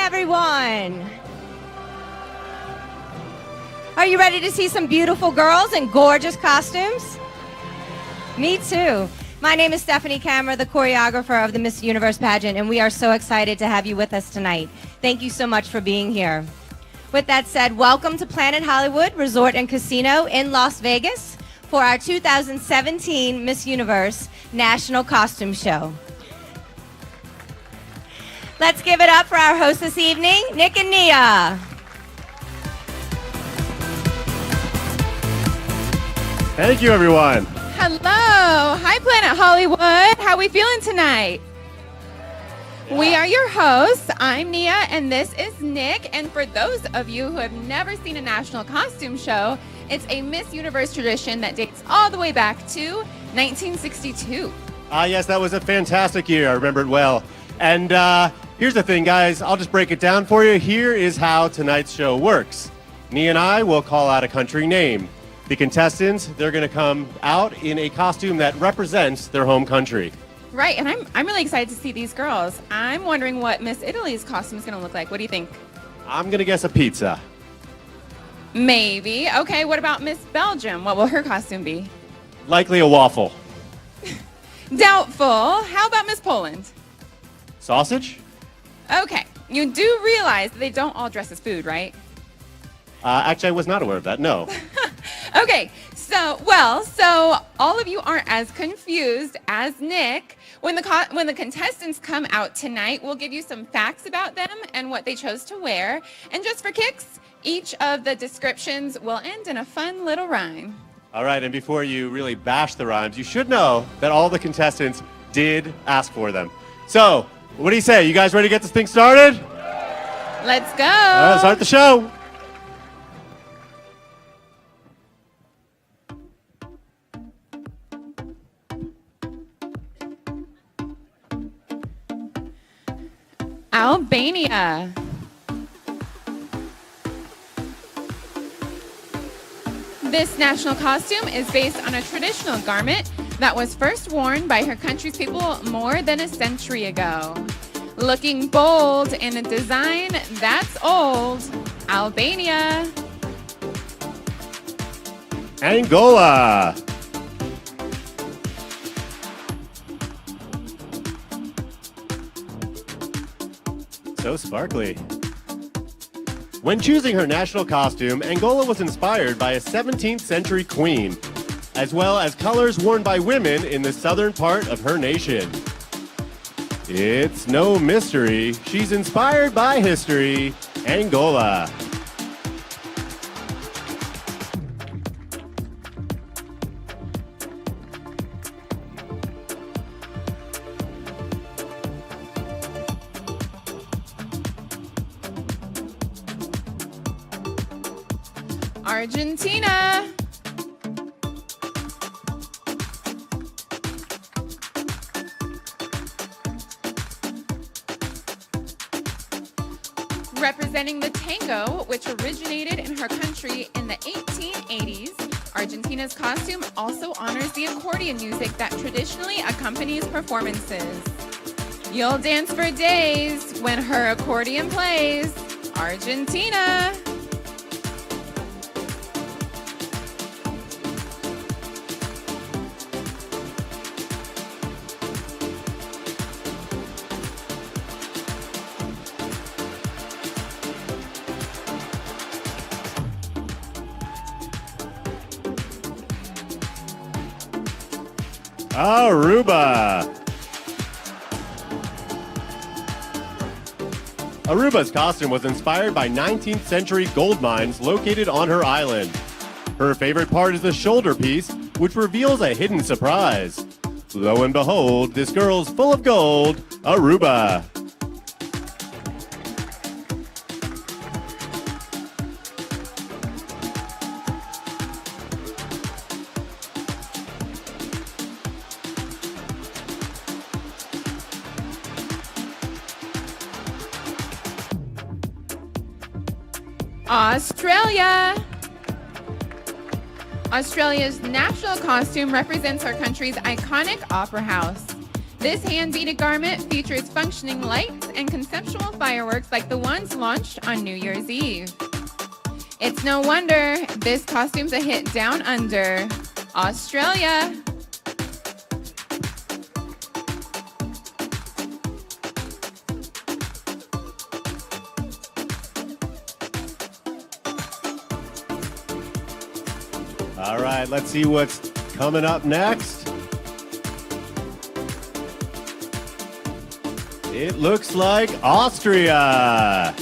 everyone. Are you ready to see some beautiful girls in gorgeous costumes? Me too. My name is Stephanie Kammer, the choreographer of the Miss Universe pageant, and we are so excited to have you with us tonight. Thank you so much for being here. With that said, welcome to Planet Hollywood Resort and Casino in Las Vegas for our 2017 Miss Universe National Costume Show. Let's give it up for our hosts this evening, Nick and Nia. Thank you, everyone. Hello. Hi, Planet Hollywood. How are we feeling tonight? Yeah. We are your hosts. I'm Nia, and this is Nick. And for those of you who have never seen a national costume show, it's a Miss Universe tradition that dates all the way back to 1962. Yes, that was a fantastic year. I remember it well. And here's the thing, guys. I'll just break it down for you. Here is how tonight's show works. Nia and I will call out a country name. The contestants, they're going to come out in a costume that represents their home country. Right, and I'm really excited to see these girls. I'm wondering what Miss Italy's costume is going to look like. What do you think? I'm going to guess a pizza. Maybe. Okay, what about Miss Belgium? What will her costume be? Likely a waffle. Doubtful. How about Miss Poland? Sausage? Okay, you do realize that they don't all dress as food, right? Actually, I was not aware of that, no. Okay, so all of you aren't as confused as Nick. When the contestants come out tonight, we'll give you some facts about them and what they chose to wear. And just for kicks, each of the descriptions will end in a fun little rhyme. All right, and before you really bash the rhymes, you should know that all the contestants did ask for them. So, what do you say? You guys ready to get this thing started? Let's go. Let's start the show. Albania. This national costume is based on a traditional garment that was first worn by her country's people more than a century ago. Looking bold in a design that's old, Albania. Angola. So sparkly. When choosing her national costume, Angola was inspired by a 17th century queen, as well as colors worn by women in the southern part of her nation. It's no mystery, she's inspired by history, Angola. Argentina. Representing the tango, which originated in her country in the 1880s, Argentina's costume also honors the accordion music that traditionally accompanies performances. You'll dance for days when her accordion plays. Argentina. Aruba. Aruba's costume was inspired by 19th century gold mines located on her island. Her favorite part is the shoulder piece, which reveals a hidden surprise. Lo and behold, this girl's full of gold, Aruba. Australia. Australia's national costume represents our country's iconic opera house. This hand-beaded garment features functioning lights and conceptual fireworks like the ones launched on New Year's Eve. It's no wonder this costume's a hit down under, Australia. All right, let's see what's coming up next. It looks like Austria.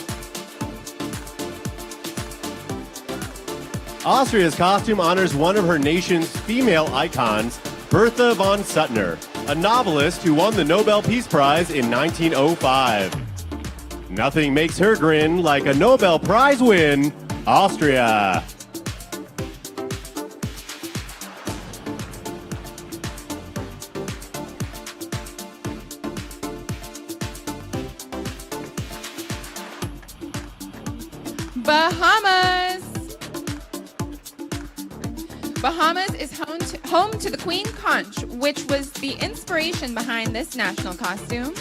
Austria's costume honors one of her nation's female icons, Bertha von Suttner, a novelist who won the Nobel Peace Prize in 1905. Nothing makes her grin like a Nobel Prize win, Austria. Bahamas. Bahamas is home to the Queen Conch, which was the inspiration behind this national costume.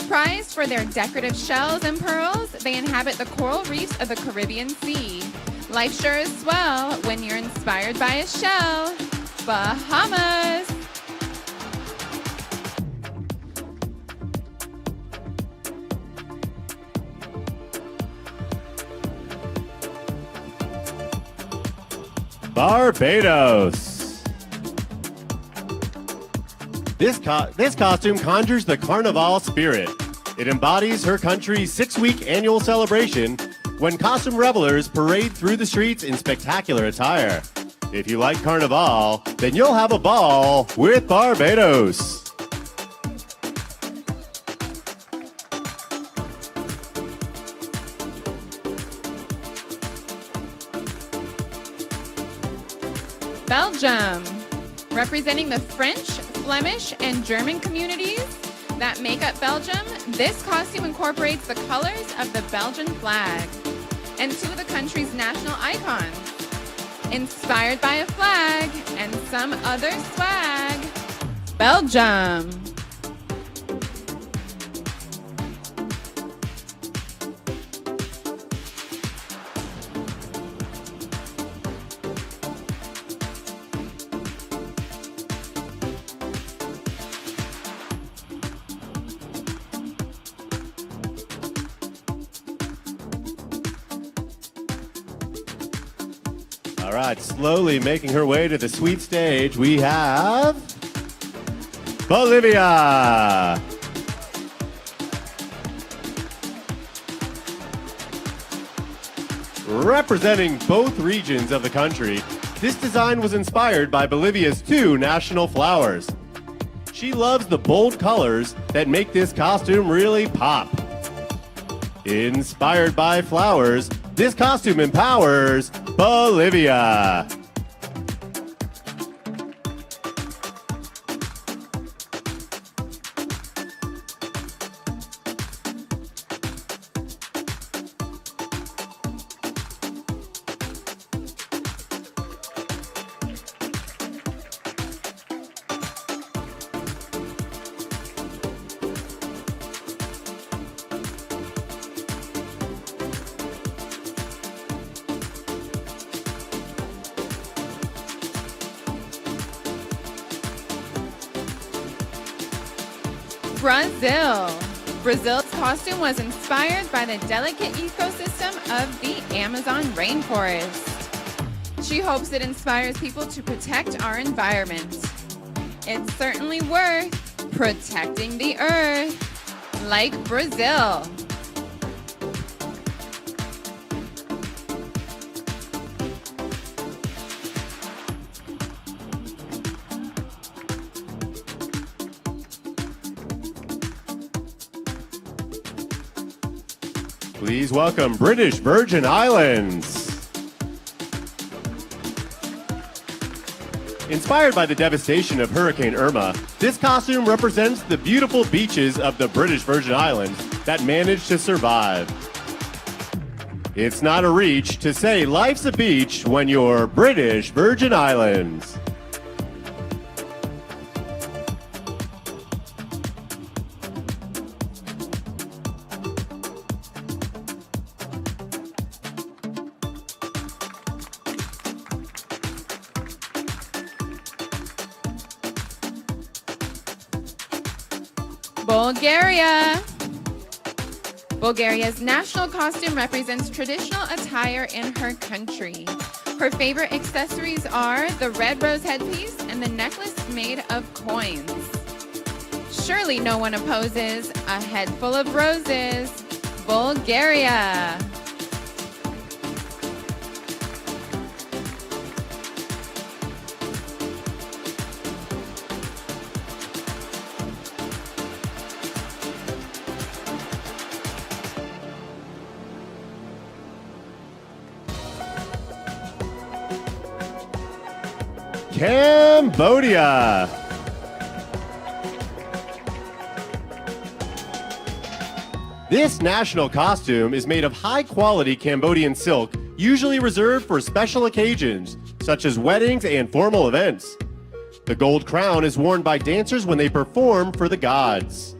Prized for their decorative shells and pearls, they inhabit the coral reefs of the Caribbean Sea. Life sure is swell when you're inspired by a shell. Bahamas. Barbados. This costume conjures the Carnival spirit. It embodies her country's 6-week annual celebration when costume revelers parade through the streets in spectacular attire. If you like Carnival, then you'll have a ball with Barbados. Belgium, representing the French, Flemish, and German communities that make up Belgium, this costume incorporates the colors of the Belgian flag and two of the country's national icons, inspired by a flag and some other swag. Belgium. All right, slowly making her way to the sweet stage, we have Bolivia. Representing both regions of the country, this design was inspired by Bolivia's 2 national flowers. She loves the bold colors that make this costume really pop. Inspired by flowers, this costume empowers Bolivia. Brazil. Brazil's costume was inspired by the delicate ecosystem of the Amazon rainforest. She hopes it inspires people to protect our environment. It's certainly worth protecting the earth, like Brazil. Please welcome British Virgin Islands. Inspired by the devastation of Hurricane Irma, this costume represents the beautiful beaches of the British Virgin Islands that managed to survive. It's not a reach to say life's a beach when you're British Virgin Islands. Bulgaria. Bulgaria's national costume represents traditional attire in her country. Her favorite accessories are the red rose headpiece and the necklace made of coins. Surely no one opposes a head full of roses. Bulgaria. Cambodia. This national costume is made of high-quality Cambodian silk, usually reserved for special occasions, such as weddings and formal events. The gold crown is worn by dancers when they perform for the gods.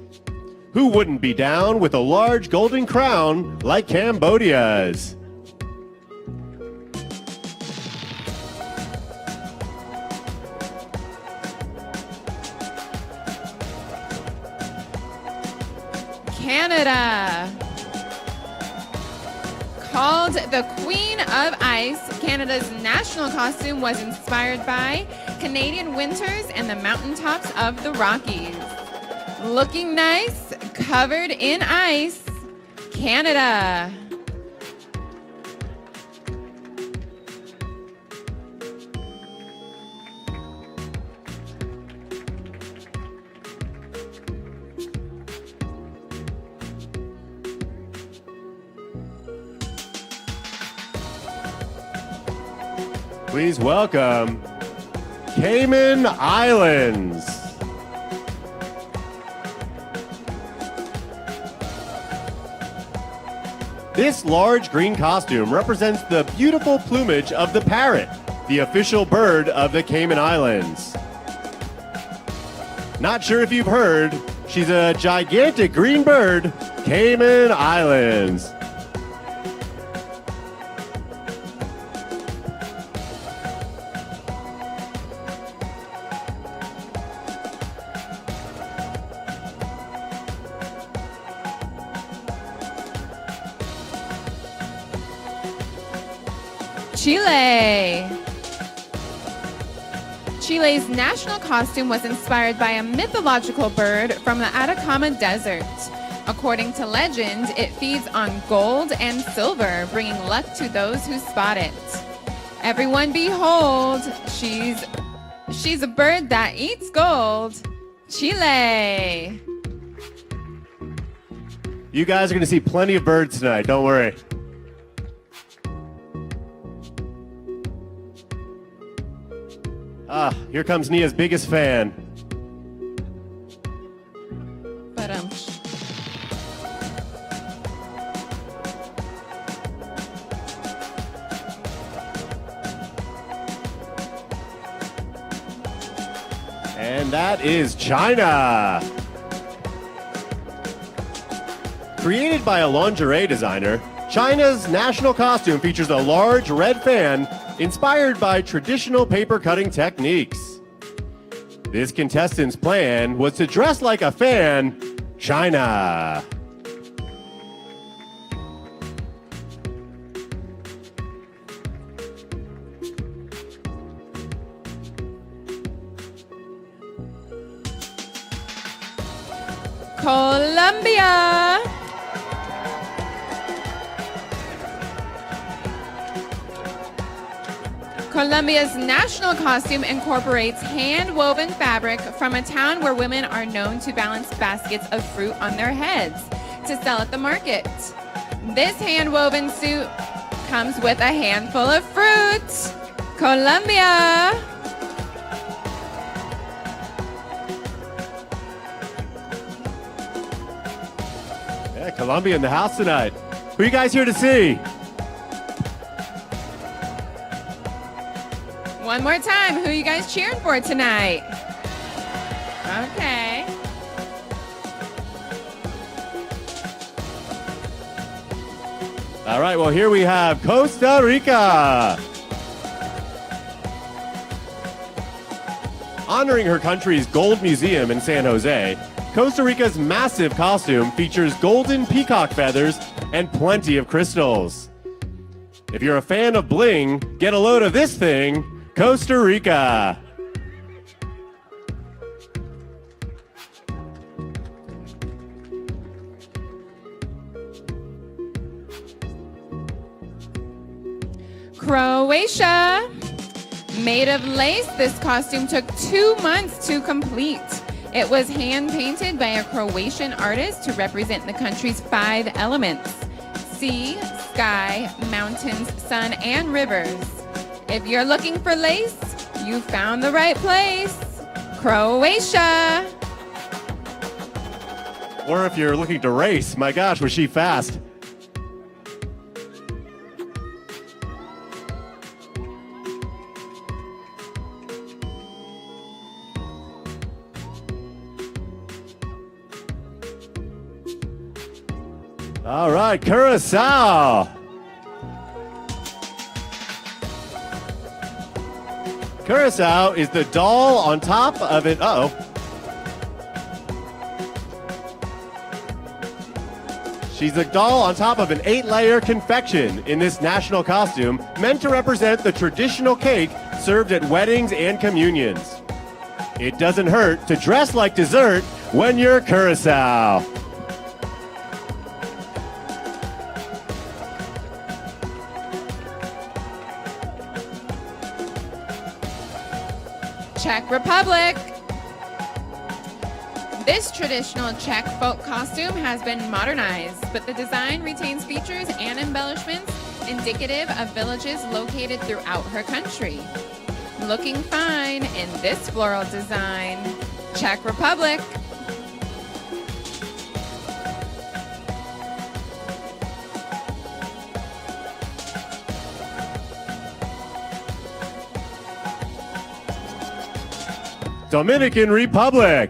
Who wouldn't be down with a large golden crown like Cambodia's? Canada. Called the Queen of Ice, Canada's national costume was inspired by Canadian winters and the mountaintops of the Rockies. Looking nice, covered in ice, Canada. Please welcome Cayman Islands. This large green costume represents the beautiful plumage of the parrot, the official bird of the Cayman Islands. Not sure if you've heard, she's a gigantic green bird, Cayman Islands. Chile. Chile's national costume was inspired by a mythological bird from the Atacama Desert. According to legend, it feeds on gold and silver, bringing luck to those who spot it. Everyone behold, she's a bird that eats gold. Chile. You guys are going to see plenty of birds tonight, don't worry. Here comes Nia's biggest fan. But And that is China. Created by a lingerie designer, China's national costume features a large red fan inspired by traditional paper cutting techniques. This contestant's plan was to dress like a fan, China. Colombia. Colombia's national costume incorporates hand-woven fabric from a town where women are known to balance baskets of fruit on their heads to sell at the market. This hand-woven suit comes with a handful of fruit. Colombia. Yeah, Colombia in the house tonight. Who are you guys here to see? One more time, who are you guys cheering for tonight? Okay. All right, well, here we have Costa Rica. Honoring her country's gold museum in San Jose, Costa Rica's massive costume features golden peacock feathers and plenty of crystals. If you're a fan of bling, get a load of this thing, Costa Rica. Croatia. Made of lace, this costume took 2 months to complete. It was hand-painted by a Croatian artist to represent the country's 5 elements: sea, sky, mountains, sun, and rivers. If you're looking for lace, you found the right place. Croatia. Or if you're looking to race, my gosh, was she fast. All right, Curacao. Curacao is the doll on top of it. Uh-oh. She's a doll on top of an 8-layer confection in this national costume meant to represent the traditional cake served at weddings and communions. It doesn't hurt to dress like dessert when you're Curacao. Czech Republic. This traditional Czech folk costume has been modernized, but the design retains features and embellishments indicative of villages located throughout her country. Looking fine in this floral design. Czech Republic. Dominican Republic.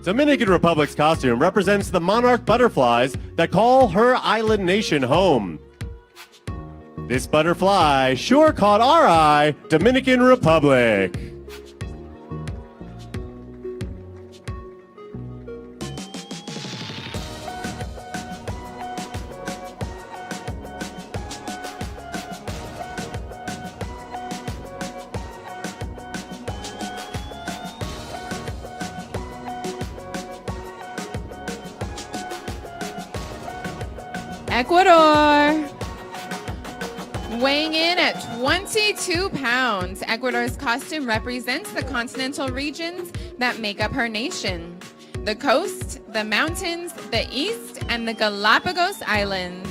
Dominican Republic's costume represents the monarch butterflies that call her island nation home. This butterfly sure caught our eye, Dominican Republic. Ecuador. Weighing in at 22 pounds, Ecuador's costume represents the continental regions that make up her nation: the coast, the mountains, the east, and the Galapagos Islands.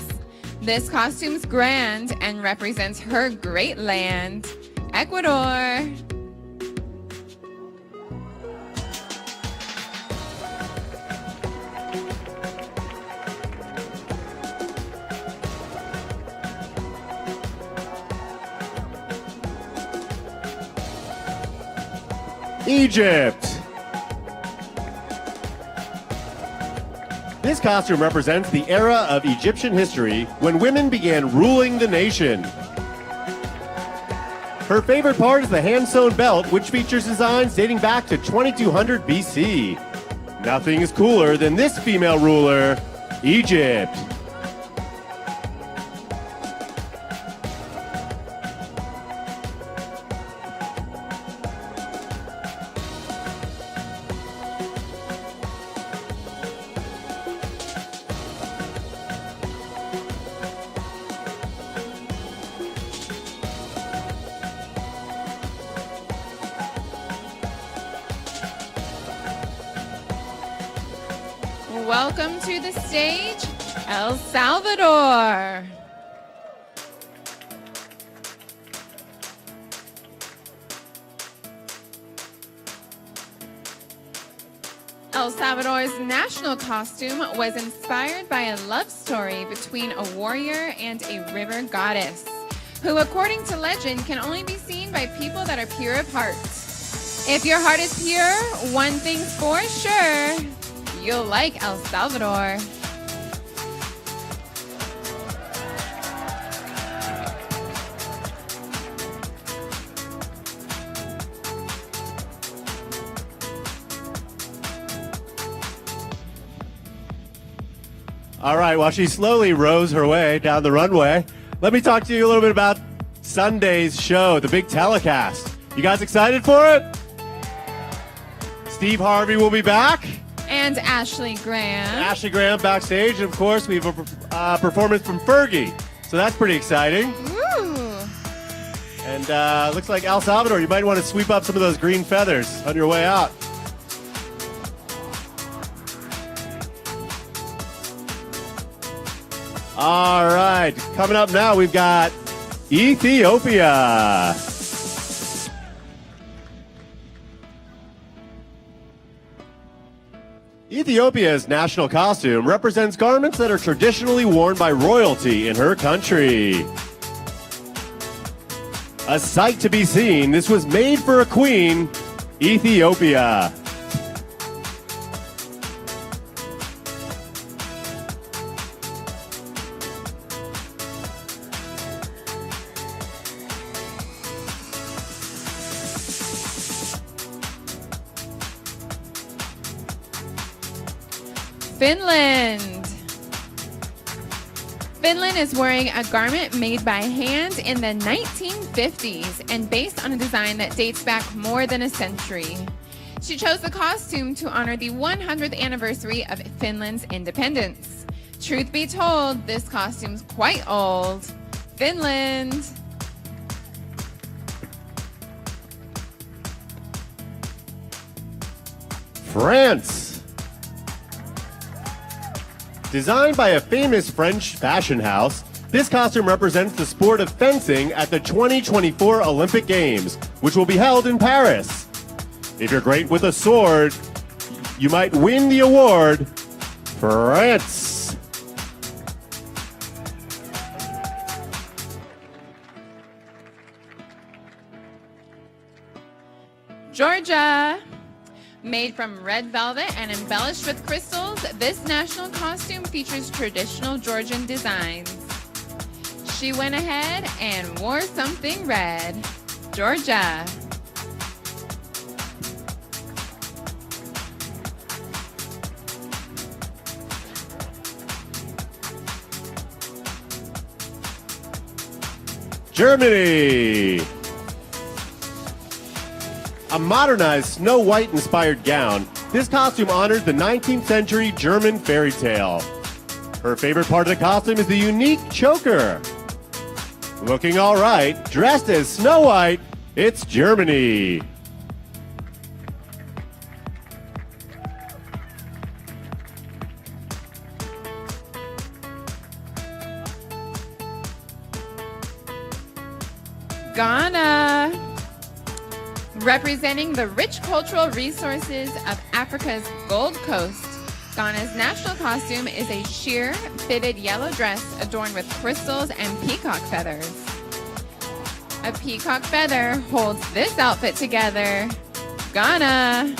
This costume's grand and represents her great land, Ecuador. Egypt. This costume represents the era of Egyptian history when women began ruling the nation. Her favorite part is the hand-sewn belt, which features designs dating back to 2200 BC. Nothing is cooler than this female ruler, Egypt. Welcome to the stage, El Salvador. El Salvador's national costume was inspired by a love story between a warrior and a river goddess, who, according to legend, can only be seen by people that are pure of heart. If your heart is pure, one thing's for sure: you'll like El Salvador. All right, while she slowly rows her way down the runway, let me talk to you a little bit about Sunday's show, the big telecast. You guys excited for it? Steve Harvey will be back. And Ashley Graham. Ashley Graham backstage. And of course, we have a performance from Fergie. So that's pretty exciting. Ooh. And looks like El Salvador, you might want to sweep up some of those green feathers on your way out. All right, coming up now, we've got Ethiopia. Ethiopia's national costume represents garments that are traditionally worn by royalty in her country. A sight to be seen, this was made for a queen, Ethiopia. Finland. Finland is wearing a garment made by hand in the 1950s and based on a design that dates back more than a century. She chose the costume to honor the 100th anniversary of Finland's independence. Truth be told, this costume's quite old. Finland. France. Designed by a famous French fashion house, this costume represents the sport of fencing at the 2024 Olympic Games, which will be held in Paris. If you're great with a sword, you might win the award. France. Georgia. Made from red velvet and embellished with crystals, this national costume features traditional Georgian designs. She went ahead and wore something red. Georgia. Germany. A modernized Snow White-inspired gown, this costume honors the 19th century German fairy tale. Her favorite part of the costume is the unique choker. Looking all right, dressed as Snow White, it's Germany. Ghana. Representing the rich cultural resources of Africa's Gold Coast, Ghana's national costume is a sheer, fitted yellow dress adorned with crystals and peacock feathers. A peacock feather holds this outfit together. Ghana.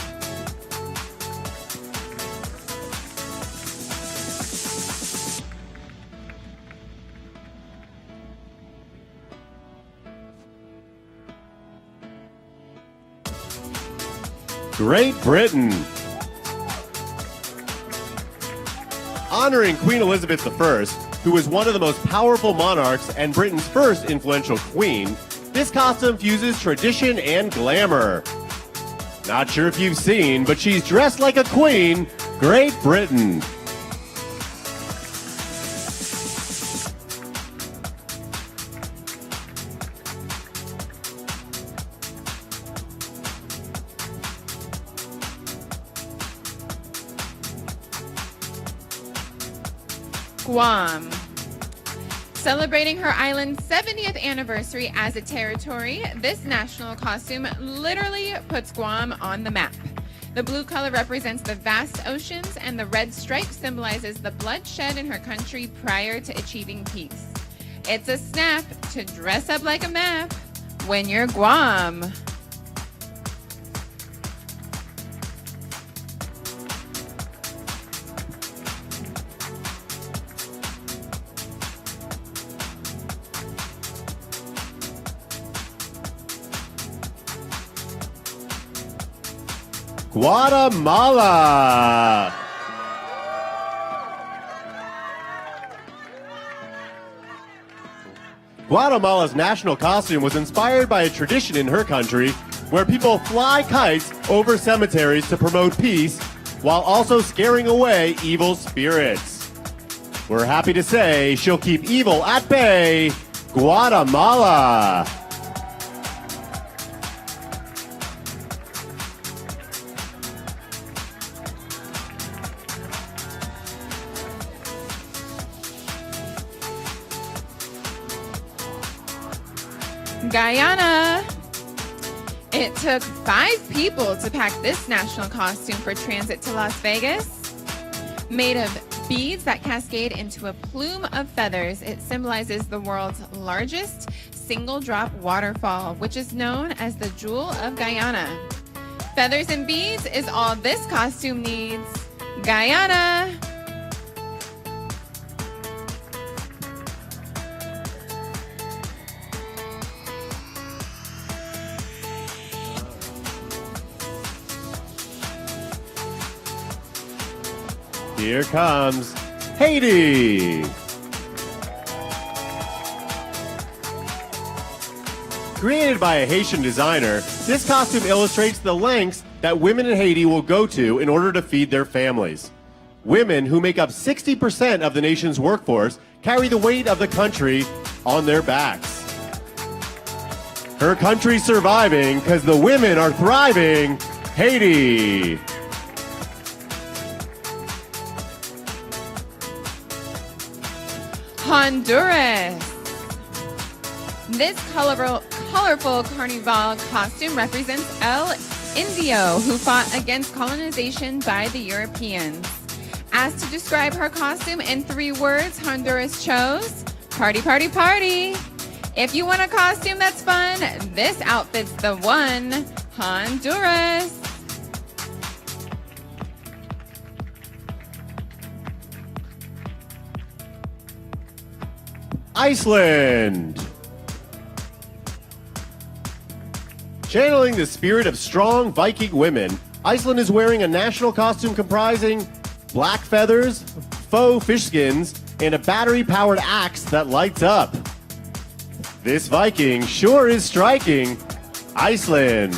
Great Britain. Honoring Queen Elizabeth I, who was one of the most powerful monarchs and Britain's first influential queen, this costume fuses tradition and glamour. Not sure if you've seen, but she's dressed like a queen, Great Britain. Guam. Celebrating her island's 70th anniversary as a territory, this national costume literally puts Guam on the map. The blue color represents the vast oceans, and the red stripe symbolizes the bloodshed in her country prior to achieving peace. It's a snap to dress up like a map when you're Guam. Guatemala. Guatemala's national costume was inspired by a tradition in her country where people fly kites over cemeteries to promote peace while also scaring away evil spirits. We're happy to say she'll keep evil at bay, Guatemala. Guyana. It took 5 people to pack this national costume for transit to Las Vegas. Made of beads that cascade into a plume of feathers, it symbolizes the world's largest single-drop waterfall, which is known as the Jewel of Guyana. Feathers and beads is all this costume needs. Guyana. Here comes Haiti. Created by a Haitian designer, this costume illustrates the lengths that women in Haiti will go to in order to feed their families. Women, who make up 60% of the nation's workforce, carry the weight of the country on their backs. Her country's surviving because the women are thriving. Haiti. Honduras. This colorful carnival costume represents El Indio, who fought against colonization by the Europeans. Asked to describe her costume in 3 words, Honduras chose party, party, party. If you want a costume that's fun, this outfit's the one. Honduras. Iceland. Channeling the spirit of strong Viking women, Iceland is wearing a national costume comprising black feathers, faux fish skins, and a battery-powered axe that lights up. This Viking sure is striking. Iceland.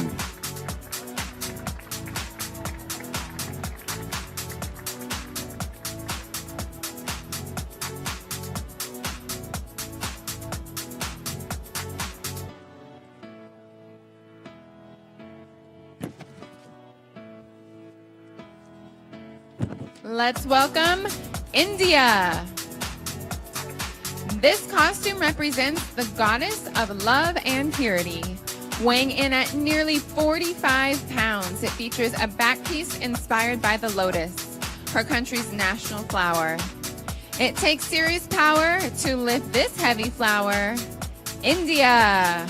Let's welcome India. This costume represents the goddess of love and purity. Weighing in at nearly 45 pounds, it features a back piece inspired by the lotus, her country's national flower. It takes serious power to lift this heavy flower. India.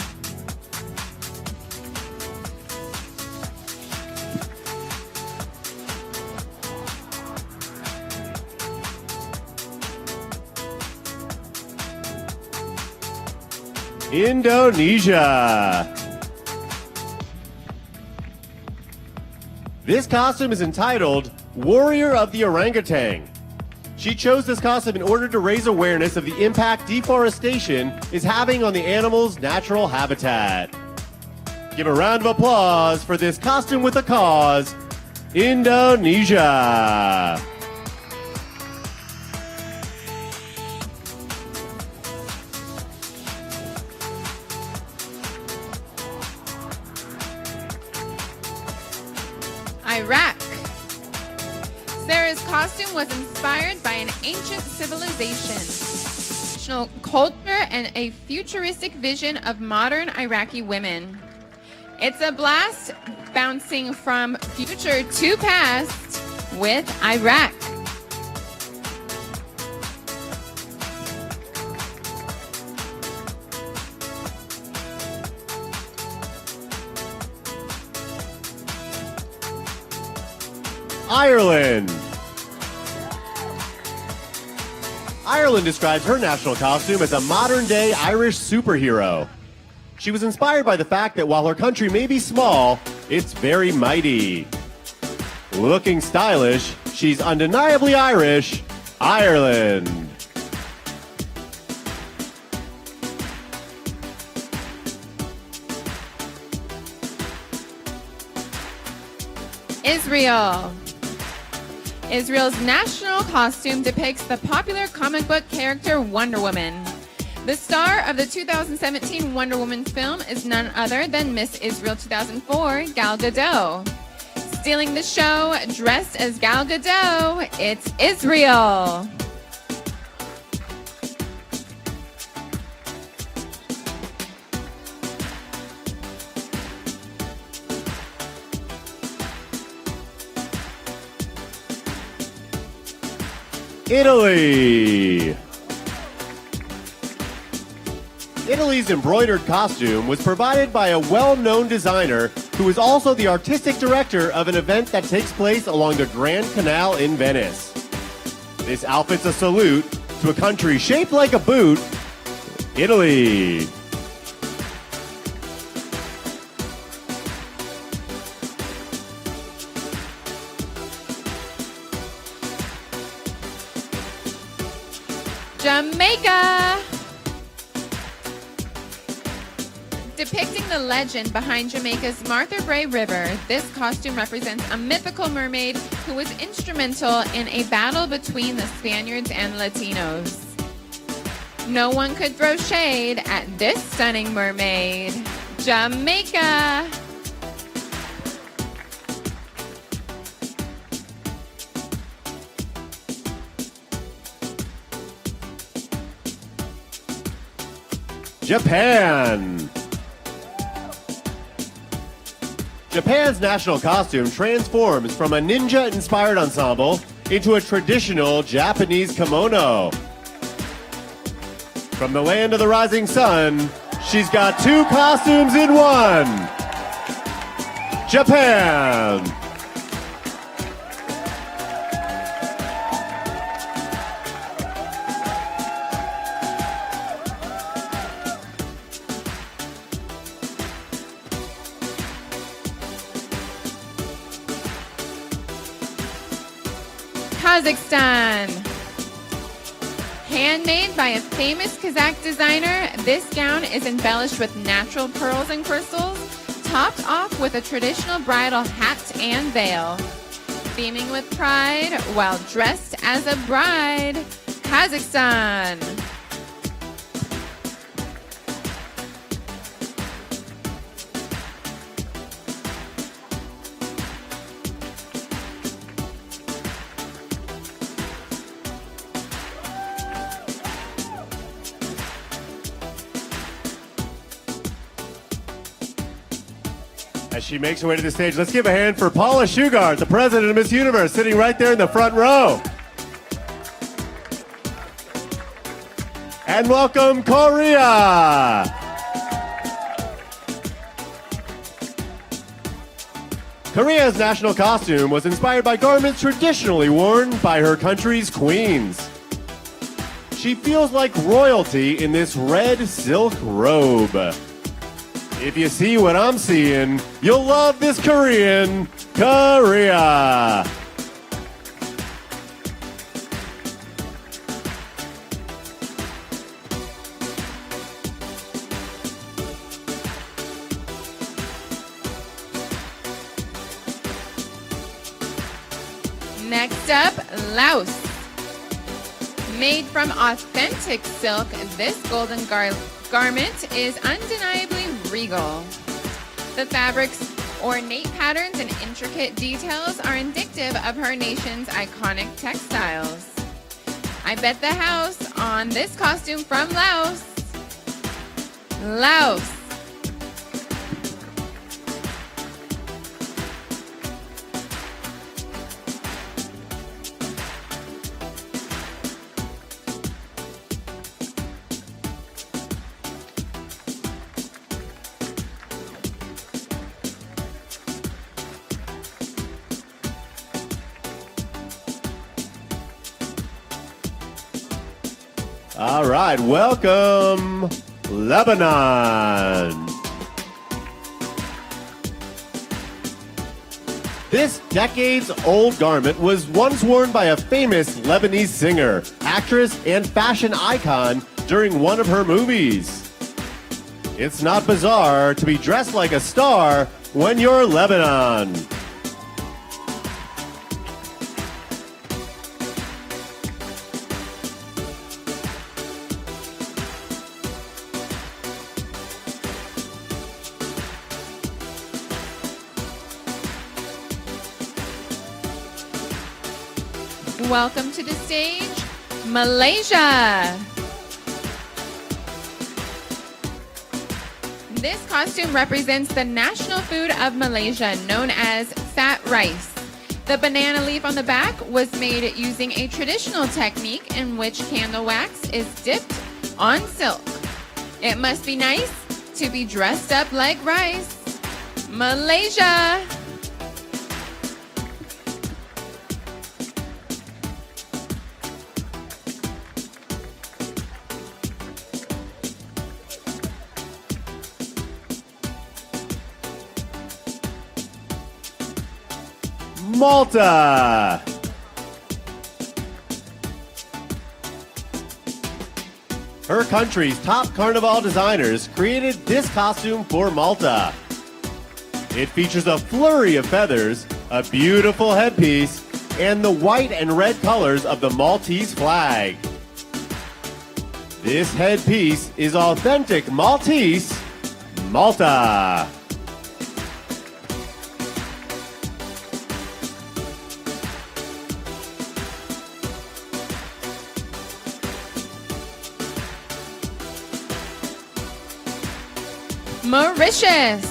Indonesia. This costume is entitled Warrior of the Orangutan. She chose this costume in order to raise awareness of the impact deforestation is having on the animal's natural habitat. Give a round of applause for this costume with a cause, Indonesia. Iraq. Sarah's costume was inspired by an ancient civilization, traditional culture, and a futuristic vision of modern Iraqi women. It's a blast bouncing from future to past with Iraq. Ireland. Ireland describes her national costume as a modern-day Irish superhero. She was inspired by the fact that while her country may be small, it's very mighty. Looking stylish, she's undeniably Irish. Ireland. Israel. Israel's national costume depicts the popular comic book character Wonder Woman. The star of the 2017 Wonder Woman film is none other than Miss Israel 2004, Gal Gadot. Stealing the show, dressed as Gal Gadot, it's Israel. Italy. Italy's embroidered costume was provided by a well-known designer who is also the artistic director of an event that takes place along the Grand Canal in Venice. This outfit's a salute to a country shaped like a boot, Italy. Jamaica. Depicting the legend behind Jamaica's Martha Brae River, this costume represents a mythical mermaid who was instrumental in a battle between the Spaniards and Latinos. No one could throw shade at this stunning mermaid. Jamaica. Japan. Japan's national costume transforms from a ninja-inspired ensemble into a traditional Japanese kimono. From the land of the rising sun, she's got two costumes in one. Japan. Kazakhstan. Handmade by a famous Kazakh designer, this gown is embellished with natural pearls and crystals, topped off with a traditional bridal hat and veil. Beaming with pride while dressed as a bride, Kazakhstan. As she makes her way to the stage, let's give a hand for Paula Shugart, the president of Miss Universe, sitting right there in the front row. And welcome Korea. Korea's national costume was inspired by garments traditionally worn by her country's queens. She feels like royalty in this red silk robe. If you see what I'm seeing, you'll love this Korean, Korea. Next up, Laos. Made from authentic silk, this golden garment is undeniably regal. The fabric's ornate patterns and intricate details are indicative of her nation's iconic textiles. I bet the house on this costume from Laos. Laos. All right, welcome, Lebanon. This decades-old garment was once worn by a famous Lebanese singer, actress, and fashion icon during one of her movies. It's not bizarre to be dressed like a star when you're Lebanon. welcome to the stage, Malaysia. This costume represents the national food of Malaysia, known as fat rice. The banana leaf on the back was made using a traditional technique in which candle wax is dipped on silk. It must be nice to be dressed up like rice. Malaysia! Malta. Her country's top carnival designers created this costume for Malta. It features a flurry of feathers, a beautiful headpiece, and the white and red colors of the Maltese flag. This headpiece is authentic Maltese, Malta. Mauritius.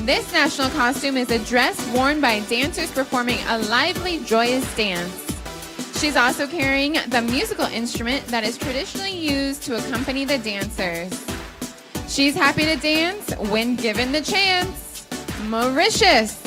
This national costume is a dress worn by dancers performing a lively, joyous dance. She's also carrying the musical instrument that is traditionally used to accompany the dancers. She's happy to dance when given the chance. Mauritius.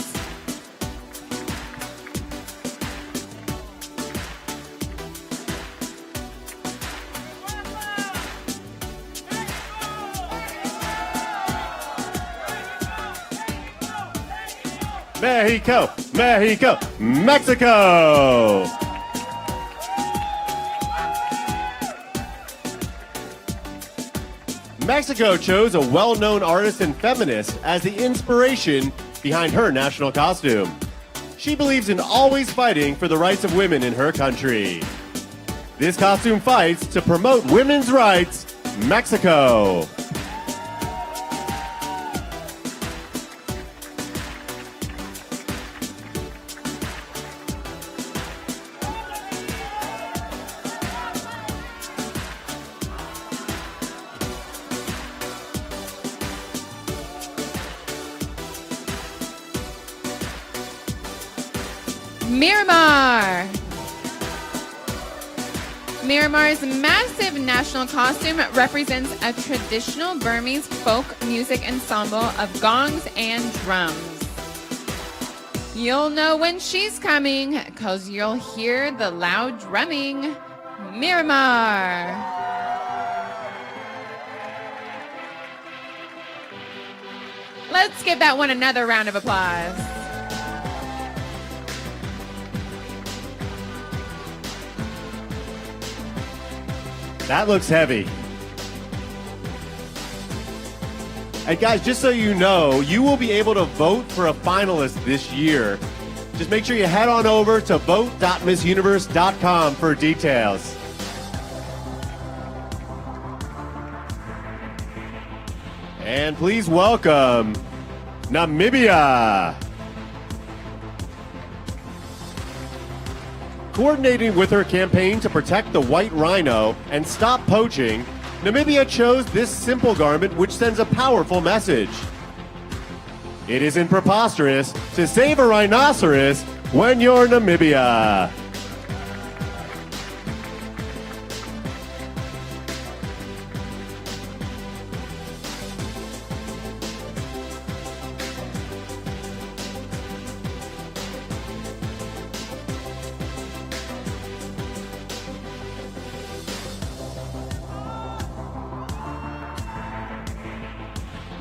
Mexico, Mexico, Mexico. Mexico chose a well-known artist and feminist as the inspiration behind her national costume. She believes in always fighting for the rights of women in her country. This costume fights to promote women's rights, Mexico. Myanmar. Myanmar's massive national costume represents a traditional Burmese folk music ensemble of gongs and drums. You'll know when she's coming, 'cause you'll hear the loud drumming. Myanmar. Let's give that one another round of applause. That looks heavy. And guys, just so you know, you will be able to vote for a finalist this year. Just make sure you head on over to vote.missuniverse.com for details. And please welcome Namibia. Coordinating with her campaign to protect the white rhino and stop poaching, Namibia chose this simple garment which sends a powerful message. It isn't preposterous to save a rhinoceros when you're Namibia.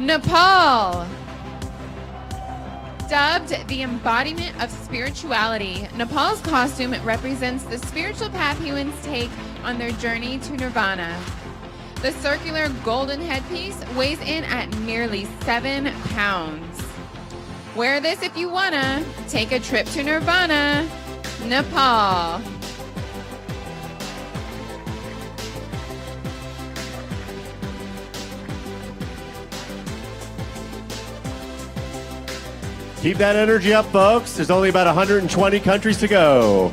Nepal. Dubbed the embodiment of spirituality, Nepal's costume represents the spiritual path humans take on their journey to nirvana. The circular golden headpiece weighs in at nearly 7 pounds. Wear this if you wanna take a trip to nirvana, Nepal. Keep that energy up, folks. There's only about 120 countries to go.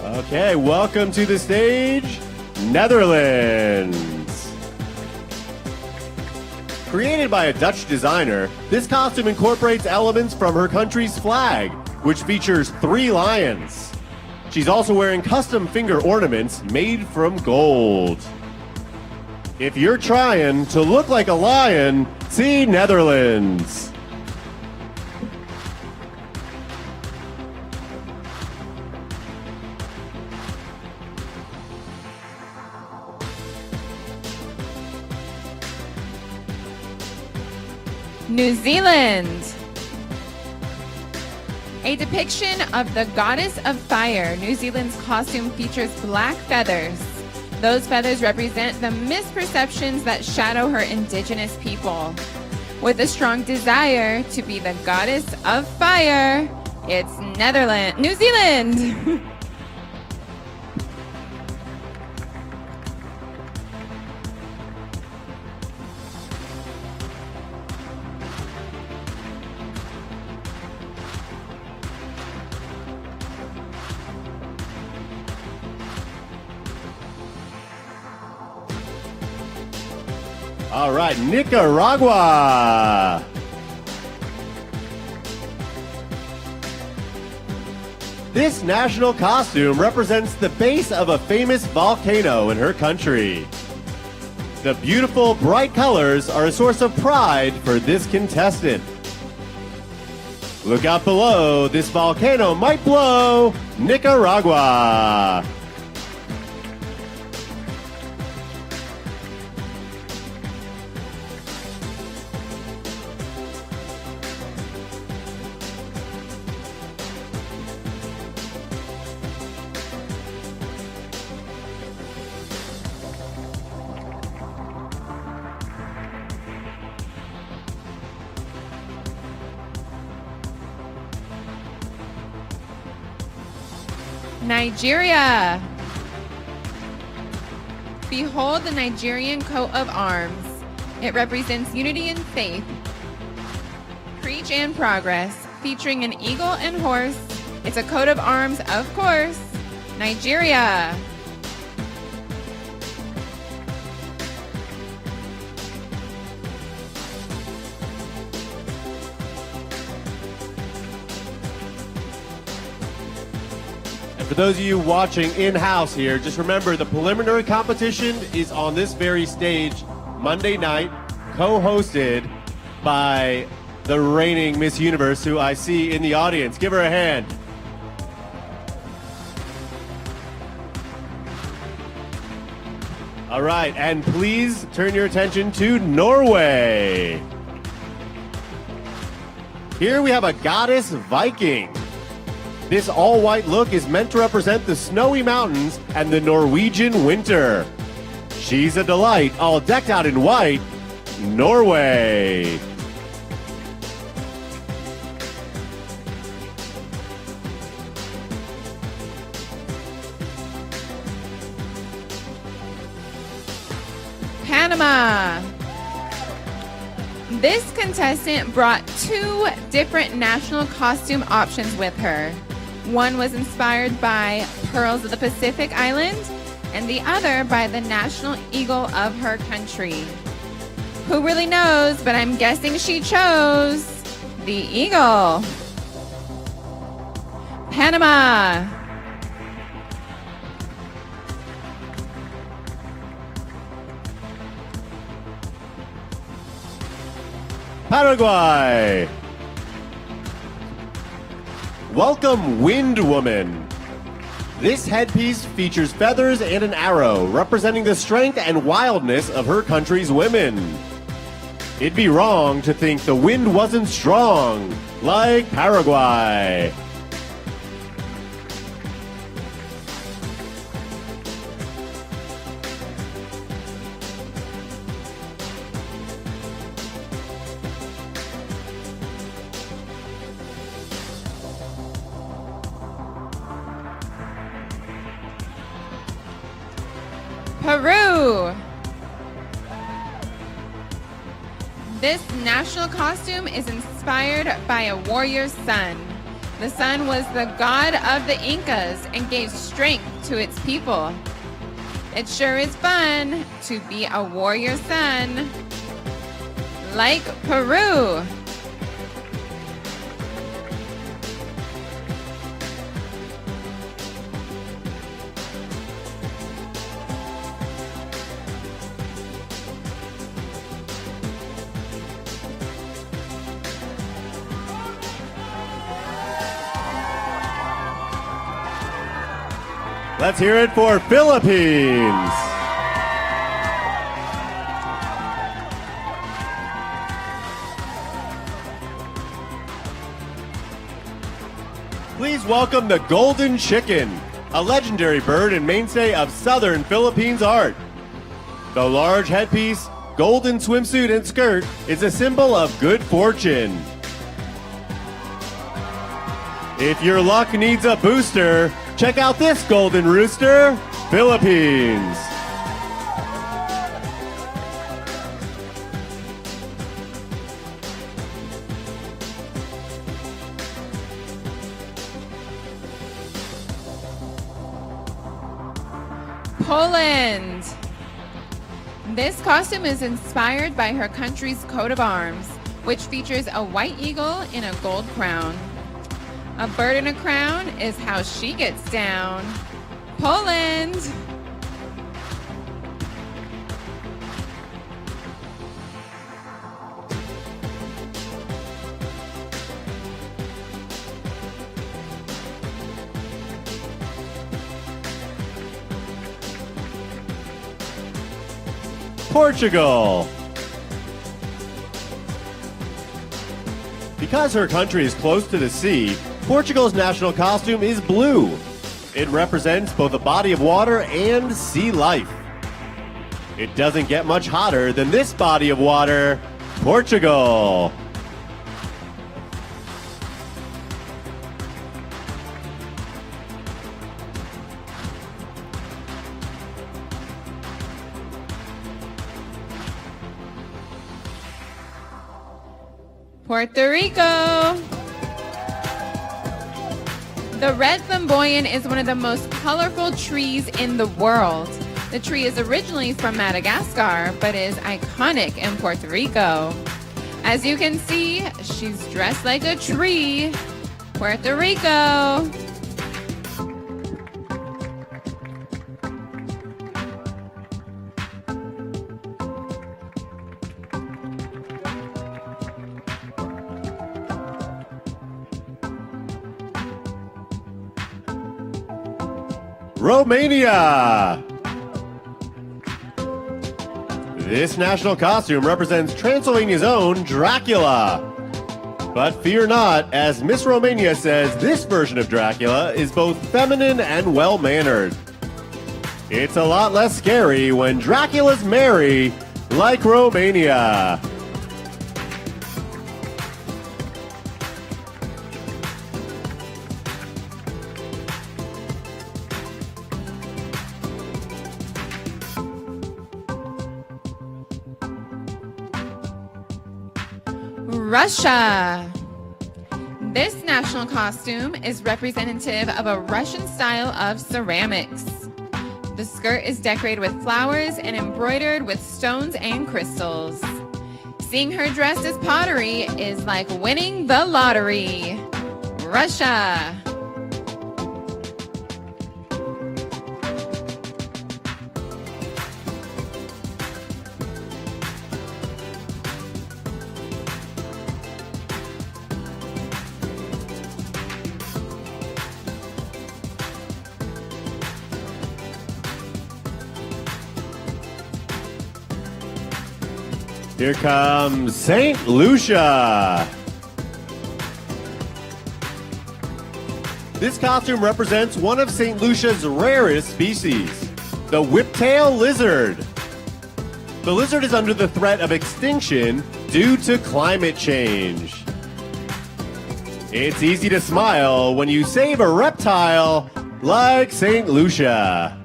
Okay, welcome to the stage, Netherlands. Created by a Dutch designer, this costume incorporates elements from her country's flag, which features 3 lions. She's also wearing custom finger ornaments made from gold. If you're trying to look like a lion, see Netherlands. New Zealand. A depiction of the goddess of fire, New Zealand's costume features black feathers. Those feathers represent the misperceptions that shadow her indigenous people. With a strong desire to be the goddess of fire, it's New Zealand. All right, Nicaragua. This national costume represents the base of a famous volcano in her country. The beautiful, bright colors are a source of pride for this contestant. Look out below, this volcano might blow Nicaragua. Nigeria. Behold the Nigerian coat of arms. It represents unity and faith, preach and progress, featuring an eagle and horse. It's a coat of arms, of course. Nigeria. For those of you watching in-house here, just remember the preliminary competition is on this very stage Monday night, co-hosted by the reigning Miss Universe, who I see in the audience. Give her a hand. All right, and please turn your attention to Norway. Here we have a goddess Viking. This all-white look is meant to represent the snowy mountains and the Norwegian winter. She's a delight, all decked out in white, Norway. Panama. This contestant brought 2 different national costume options with her. One was inspired by Pearls of the Pacific Island, and the other by the national eagle of her country. Who really knows, but I'm guessing she chose the eagle. Panama. Paraguay. Welcome, Wind Woman. This headpiece features feathers and an arrow, representing the strength and wildness of her country's women. It'd be wrong to think the wind wasn't strong, like Paraguay. Peru. This national costume is inspired by a warrior's son. The sun was the god of the Incas and gave strength to its people. It sure is fun to be a warrior son, like Peru. Let's hear it for Philippines. Please welcome the golden chicken, a legendary bird and mainstay of southern Philippines art. The large headpiece, golden swimsuit, and skirt is a symbol of good fortune. If your luck needs a booster, check out this golden rooster, Philippines. Poland. This costume is inspired by her country's coat of arms, which features a white eagle in a gold crown. A bird in a crown is how she gets down. Poland! Portugal. Because her country is close to the sea, Portugal's national costume is blue. It represents both a body of water and sea life. It doesn't get much hotter than this body of water, Portugal. Puerto Rico. The red flamboyant is one of the most colorful trees in the world. The tree is originally from Madagascar, but is iconic in Puerto Rico. As you can see, she's dressed like a tree. Puerto Rico. Romania. This national costume represents Transylvania's own Dracula. But fear not, as Miss Romania says, this version of Dracula is both feminine and well-mannered. It's a lot less scary when Dracula's merry, like Romania. Russia. This national costume is representative of a Russian style of ceramics. The skirt is decorated with flowers and embroidered with stones and crystals. Seeing her dressed as pottery is like winning the lottery. Russia. Here comes St. Lucia. This costume represents one of St. Lucia's rarest species, the whiptail lizard. The lizard is under the threat of extinction due to climate change. It's easy to smile when you save a reptile like St. Lucia.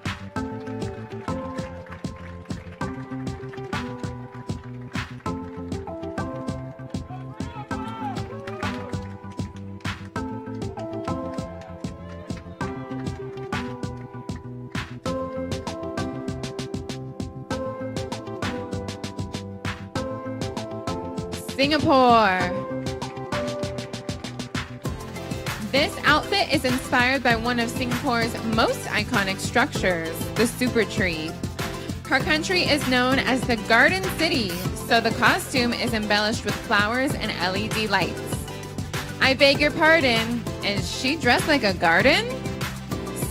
Singapore. This outfit is inspired by one of Singapore's most iconic structures, the Super Tree. Her country is known as the Garden City, so the costume is embellished with flowers and LED lights. I beg your pardon, is she dressed like a garden?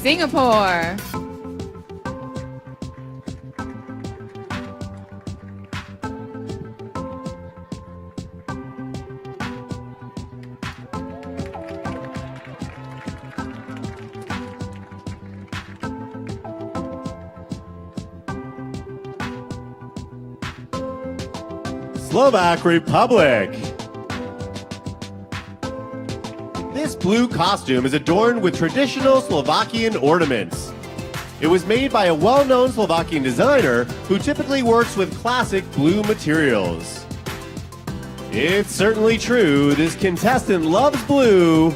Singapore. Slovak Republic. This blue costume is adorned with traditional Slovakian ornaments. It was made by a well-known Slovakian designer who typically works with classic blue materials. It's certainly true, this contestant loves blue,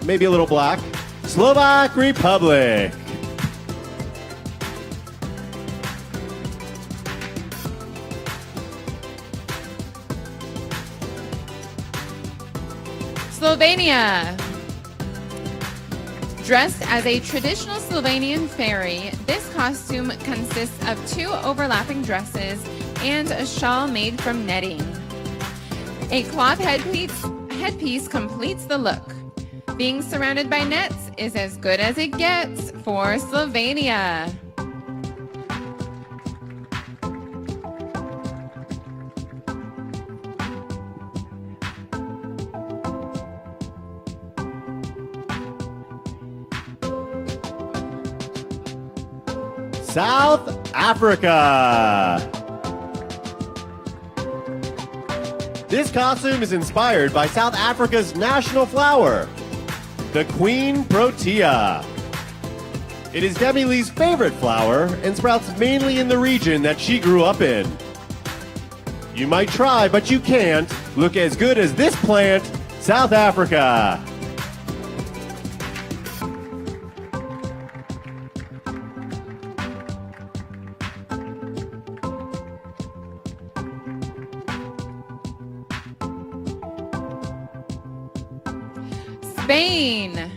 maybe a little black. Slovak Republic. Slovenia. Dressed as a traditional Slovenian fairy, this costume consists of 2 overlapping dresses and a shawl made from netting. A cloth headpiece completes the look. Being surrounded by nets is as good as it gets for Slovenia. South Africa. This costume is inspired by South Africa's national flower, the Queen Protea. It is Debbie Lee's favorite flower and sprouts mainly in the region that she grew up in. You might try, but you can't look as good as this plant, South Africa. Spain.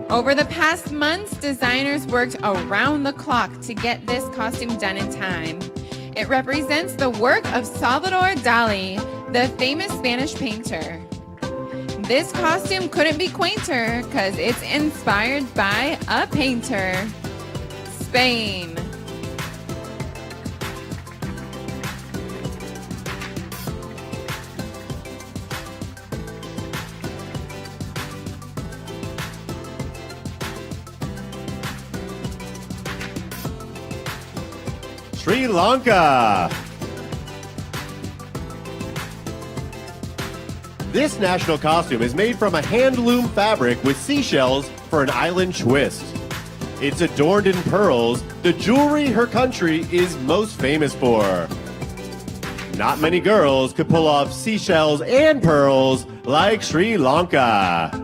Over the past months, designers worked around the clock to get this costume done in time. It represents the work of Salvador Dali, the famous Spanish painter. This costume couldn't be quainter because it's inspired by a painter. Spain. Sri Lanka. This national costume is made from a hand-loom fabric with seashells for an island twist. It's adorned in pearls, the jewelry her country is most famous for. Not many girls could pull off seashells and pearls like Sri Lanka.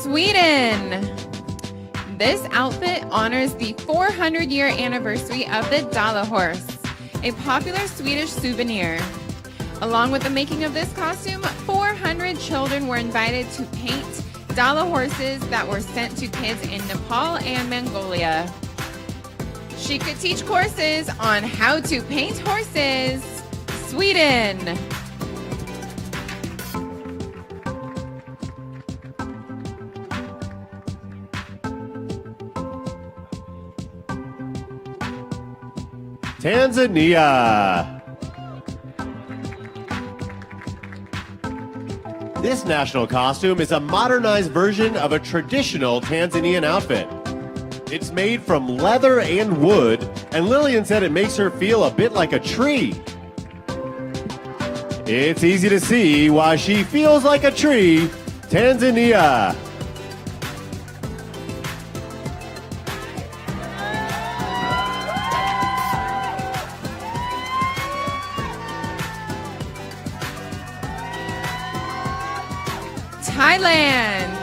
Sweden. This outfit honors the 400-year anniversary of the Dala horse, a popular Swedish souvenir. Along with the making of this costume, 400 children were invited to paint Dala horses that were sent to kids in Nepal and Mongolia. She could teach courses on how to paint horses. Sweden. Tanzania. This national costume is a modernized version of a traditional Tanzanian outfit. It's made from leather and wood, and Lillian said it makes her feel a bit like a tree. It's easy to see why she feels like a tree. Tanzania. Thailand.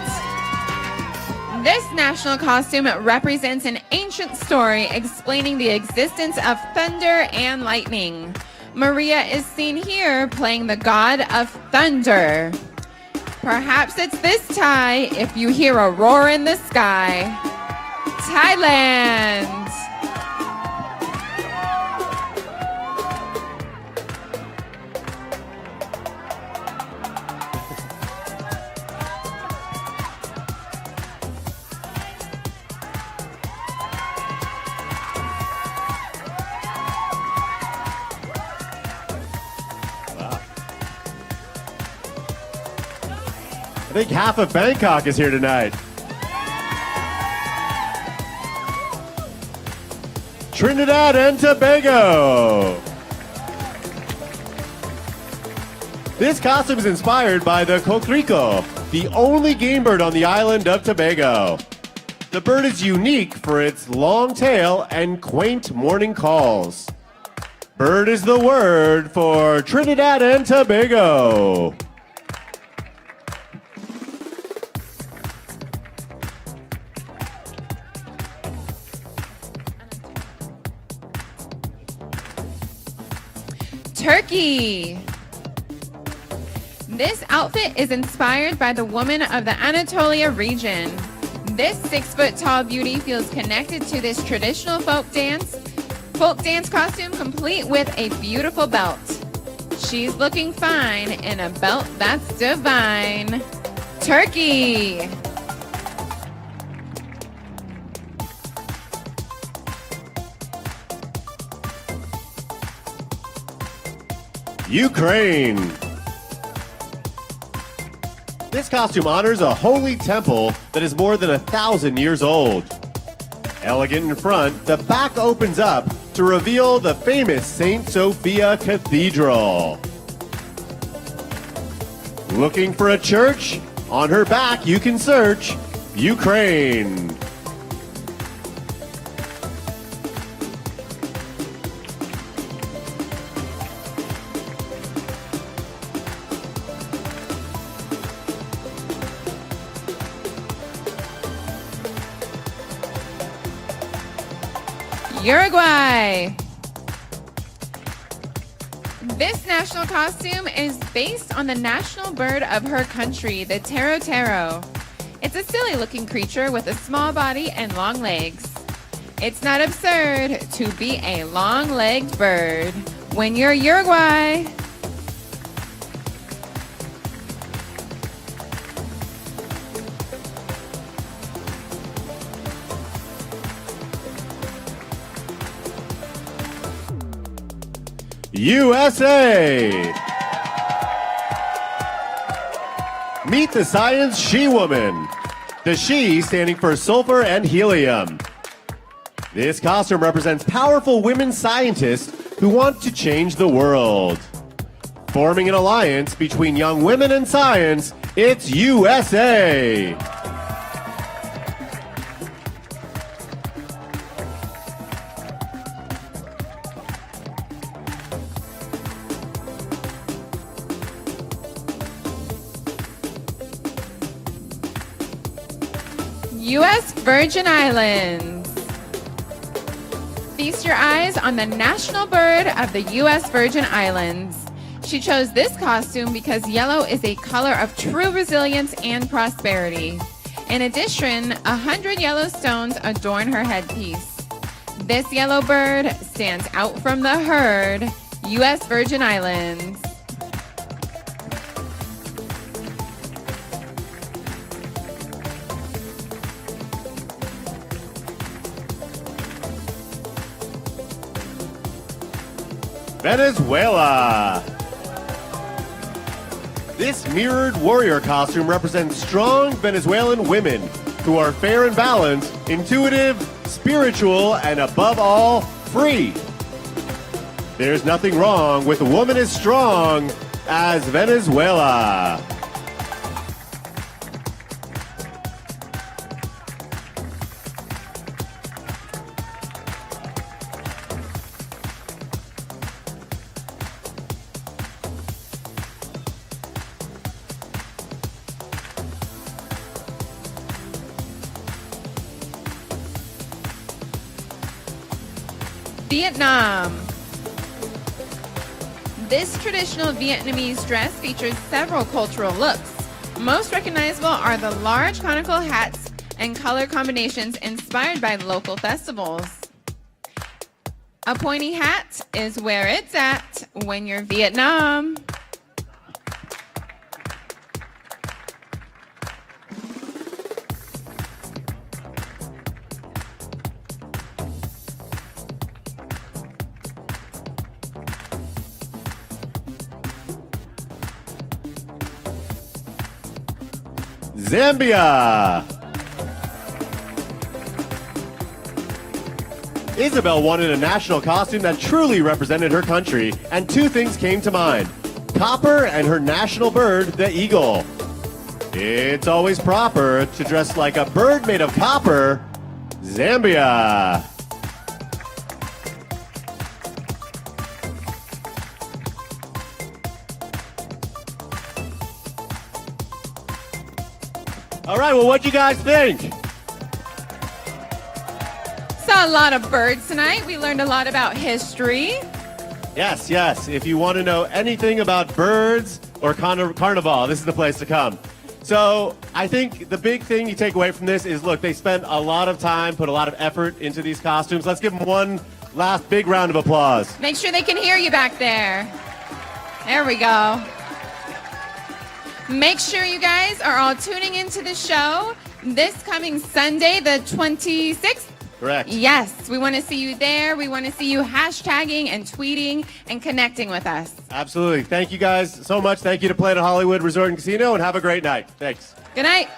This national costume represents an ancient story explaining the existence of thunder and lightning. Maria is seen here playing the god of thunder. Perhaps it's this Thai if you hear a roar in the sky. Thailand. I think half of Bangkok is here tonight. Trinidad and Tobago. This costume is inspired by the coquerico, the only game bird on the island of Tobago. The bird is unique for its long tail and quaint morning calls. Bird is the word for Trinidad and Tobago. Turkey. This outfit is inspired by the woman of the Anatolia region. This 6-foot-tall beauty feels connected to this traditional folk dance costume complete with a beautiful belt. She's looking fine in a belt that's divine. Turkey. Ukraine. This costume honors a holy temple that is more than 1,000 years old. Elegant in front, the back opens up to reveal the famous St. Sophia Cathedral. Looking for a church? On her back you can search Ukraine. Uruguay. This national costume is based on the national bird of her country, the tero-tero. It's a silly-looking creature with a small body and long legs. It's not absurd to be a long-legged bird when you're Uruguay. USA. Meet the Science She-Woman. The She standing for sulfur and helium. This costume represents powerful women scientists who want to change the world. Forming an alliance between young women and science, it's USA. U.S. Virgin Islands. Feast your eyes on the national bird of the U.S. Virgin Islands. She chose this costume because yellow is a color of true resilience and prosperity. In addition, 100 yellow stones adorn her headpiece. This yellow bird stands out from the herd, U.S. Virgin Islands. Venezuela. This mirrored warrior costume represents strong Venezuelan women who are fair and balanced, intuitive, spiritual, and above all, free. There's nothing wrong with a woman as strong as Venezuela. Vietnam. This traditional Vietnamese dress features several cultural looks. Most recognizable are the large conical hats and color combinations inspired by local festivals. A pointy hat is where it's at when you're Vietnam. Zambia. Isabel wanted a national costume that truly represented her country, and two things came to mind: copper and her national bird, the eagle. It's always proper to dress like a bird made of copper. Zambia. All right, well, what'd you guys think? Saw a lot of birds tonight. We learned a lot about history. Yes, yes. If you want to know anything about birds or carnival, this is the place to come. So I think the big thing you take away from this is, look, they spent a lot of time, put a lot of effort into these costumes. Let's give them one last big round of applause. Make sure they can hear you back there. There we go. Make sure you guys are all tuning into the show this coming Sunday, the 26th. Correct. Yes, we want to see you there. We want to see you hashtagging and tweeting and connecting with us. Absolutely. Thank you guys so much. Thank you to Planet Hollywood Resort and Casino, and have a great night. Thanks. Good night.